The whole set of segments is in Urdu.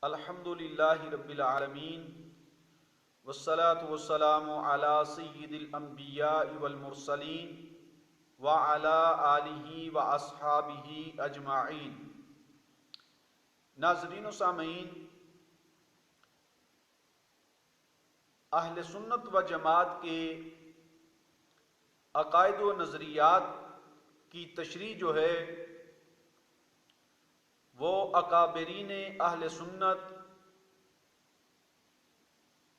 الحمدللہ رب العالمین والصلاة والسلام علی سید الانبیاء والمرسلین وعلی آلہ واصحابہ اجمعین۔ ناظرین و سامعین، اہل سنت و جماعت کے عقائد و نظریات کی تشریح جو ہے وہ اکابرین اہل سنت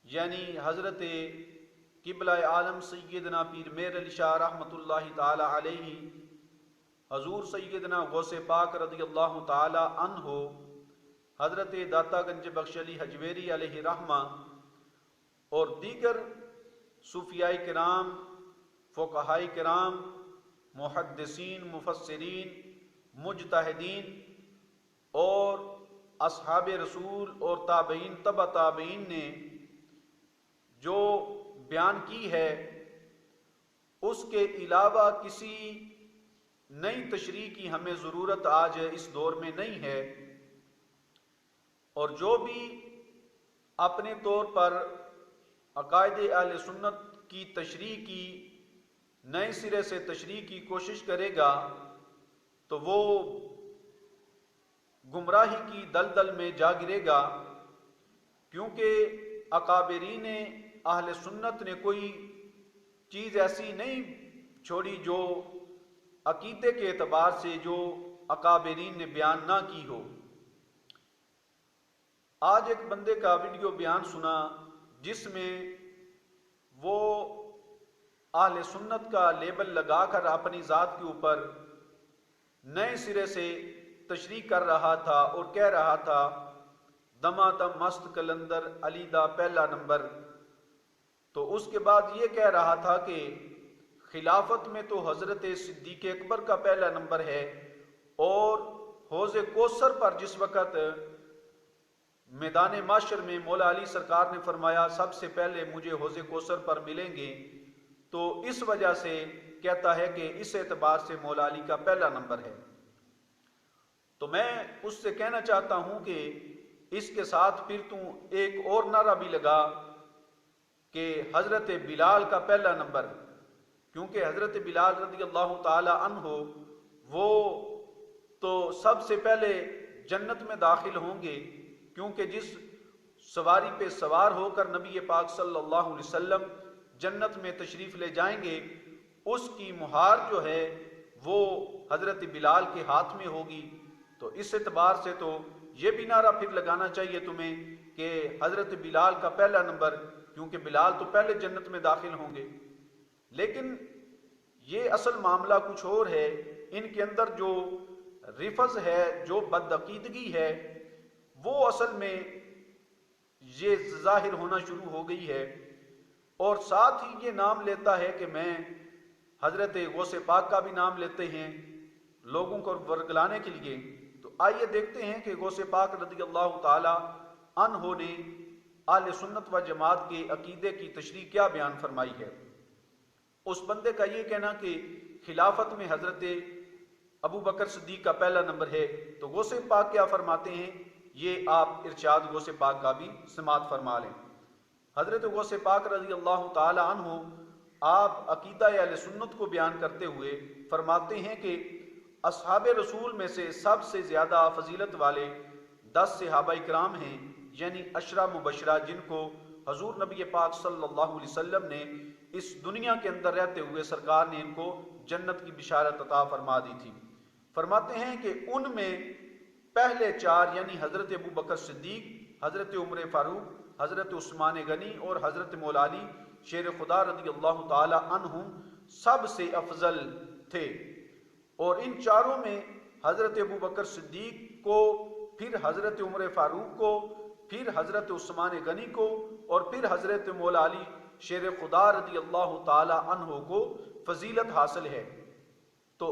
یعنی حضرت قبلہ عالم سیدنا پیر میر علی شاہ رحمۃ اللہ تعالی علیہ، حضور سیدنا غوث پاک رضی اللہ تعالی عنہ، حضرت داتا گنج بخش علی حجویری علیہ رحمہ اور دیگر صوفیاء کرام، فقہاء کرام، محدثین، مفسرین، مجتہدین اور اصحاب رسول اور تابعین تبع تابعین نے جو بیان کی ہے اس کے علاوہ کسی نئی تشریح کی ہمیں ضرورت آج اس دور میں نہیں ہے، اور جو بھی اپنے طور پر عقائد اہل سنت کی تشریح کی نئے سرے سے تشریح کی کوشش کرے گا تو وہ گمراہی کی دلدل میں جا گرے گا، کیونکہ اکابرین اہل سنت نے کوئی چیز ایسی نہیں چھوڑی جو عقیدے کے اعتبار سے جو اکابرین نے بیان نہ کی ہو۔ آج ایک بندے کا ویڈیو بیان سنا جس میں وہ اہل سنت کا لیبل لگا کر اپنی ذات کے اوپر نئے سرے سے تشریح کر رہا تھا اور کہہ رہا تھا دما دم مست کلندر علی دا پہلا نمبر، تو اس کے بعد یہ کہہ رہا تھا کہ خلافت میں تو حضرت صدیق اکبر کا پہلا نمبر ہے، اور حوض کوثر پر جس وقت میدان معاشر میں مولا علی سرکار نے فرمایا سب سے پہلے مجھے حوض کوثر پر ملیں گے، تو اس وجہ سے کہتا ہے کہ اس اعتبار سے مولا علی کا پہلا نمبر ہے۔ تو میں اس سے کہنا چاہتا ہوں کہ اس کے ساتھ پھر تو ایک اور نعرہ بھی لگا کہ حضرت بلال کا پہلا نمبر، کیونکہ حضرت بلال رضی اللہ تعالی عنہ وہ تو سب سے پہلے جنت میں داخل ہوں گے، کیونکہ جس سواری پہ سوار ہو کر نبی پاک صلی اللہ علیہ وسلم جنت میں تشریف لے جائیں گے، اس کی مہار جو ہے وہ حضرت بلال کے ہاتھ میں ہوگی۔ تو اس اعتبار سے تو یہ بھی نعرہ پھر لگانا چاہیے تمہیں کہ حضرت بلال کا پہلا نمبر، کیونکہ بلال تو پہلے جنت میں داخل ہوں گے۔ لیکن یہ اصل معاملہ کچھ اور ہے، ان کے اندر جو رفض ہے، جو بدعقیدگی ہے، وہ اصل میں یہ ظاہر ہونا شروع ہو گئی ہے، اور ساتھ ہی یہ نام لیتا ہے کہ میں حضرت غوث پاک کا بھی نام لیتے ہیں لوگوں کو ورگلانے کے لیے۔ تو آئیے دیکھتے ہیں کہ غوث پاک رضی اللہ تعالی عنہ نے اہل سنت و جماعت کے عقیدے کی تشریح کیا بیان فرمائی ہے۔ اس بندے کا یہ کہنا کہ خلافت میں حضرت ابو بکر صدیق کا پہلا نمبر ہے، تو غوث پاک کیا فرماتے ہیں یہ آپ ارشاد غوث پاک کا بھی سماعت فرما لیں۔ حضرت غوث پاک رضی اللہ تعالی عنہ آپ عقیدہ اہل سنت کو بیان کرتے ہوئے فرماتے ہیں کہ اصحاب رسول میں سے سب سے زیادہ فضیلت والے 10 صحابہ کرام ہیں، یعنی عشرہ مبشرہ، جن کو حضور نبی پاک صلی اللہ علیہ وسلم نے اس دنیا کے اندر رہتے ہوئے سرکار نے ان کو جنت کی بشارت عطا فرما دی تھی۔ فرماتے ہیں کہ ان میں پہلے 4 یعنی حضرت ابو بکر صدیق، حضرت عمر فاروق، حضرت عثمان غنی اور حضرت مولا علی شیر خدا رضی اللہ تعالی عنہ سب سے افضل تھے، اور ان چاروں میں حضرت ابو بکر صدیق کو، پھر حضرت عمر فاروق کو، پھر حضرت عثمان غنی کو، اور پھر حضرت مولا علی شیر خدا رضی اللہ تعالی عنہ کو فضیلت حاصل ہے۔ تو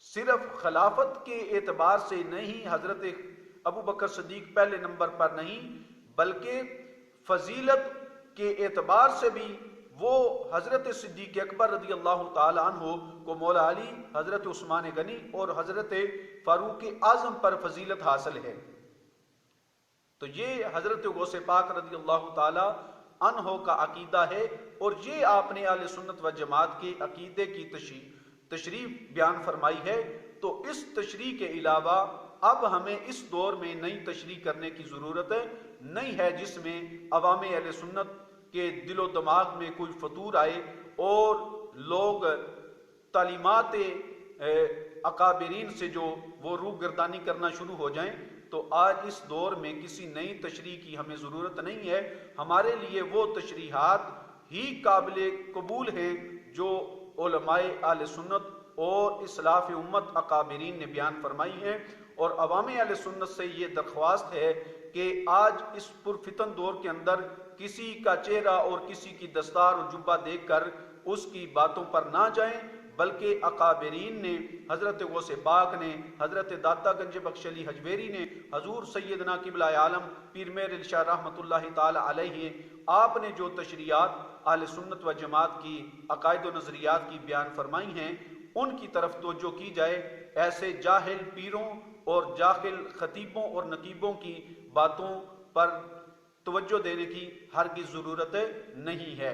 صرف خلافت کے اعتبار سے نہیں حضرت ابو بکر صدیق پہلے نمبر پر نہیں، بلکہ فضیلت کے اعتبار سے بھی وہ حضرت صدیق اکبر رضی اللہ تعالی عنہ کو مولا علی، حضرت عثمان غنی اور حضرت فاروق اعظم پر فضیلت حاصل ہے۔ تو یہ حضرت غوث پاک رضی اللہ تعالی عنہ کا عقیدہ ہے، اور یہ آپ نے اہل سنت و جماعت کے عقیدے کی تشریح بیان فرمائی ہے۔ تو اس تشریح کے علاوہ اب ہمیں اس دور میں نئی تشریح کرنے کی ضرورت نہیں ہے، جس میں عوام اہل سنت کے دل و دماغ میں کوئی فطور آئے اور لوگ تعلیمات اکابرین سے جو وہ روح گردانی کرنا شروع ہو جائیں۔ تو آج اس دور میں کسی نئی تشریح کی ہمیں ضرورت نہیں ہے، ہمارے لیے وہ تشریحات ہی قابل قبول ہیں جو علماء اہل سنت اور اسلاف امت اکابرین نے بیان فرمائی ہیں۔ اور عوام اہل سنت سے یہ درخواست ہے کہ آج اس پرفتن دور کے اندر کسی کا چہرہ اور کسی کی دستار اور جبہ دیکھ کر اس کی باتوں پر نہ جائیں، بلکہ اکابرین نے، حضرت غوث پاک نے، حضرت داتا گنج بخش علی حجویری نے، حضور سیدنا قبلہ عالم پیر مہر علی شاہ رحمۃ اللہ تعالی علیہ، آپ نے جو تشریحات اہل سنت و جماعت کی عقائد و نظریات کی بیان فرمائی ہیں، ان کی طرف توجہ کی جائے۔ ایسے جاہل پیروں اور جاہل خطیبوں اور نقیبوں کی باتوں پر توجہ دینے کی ہرگز ضرورت نہیں ہے۔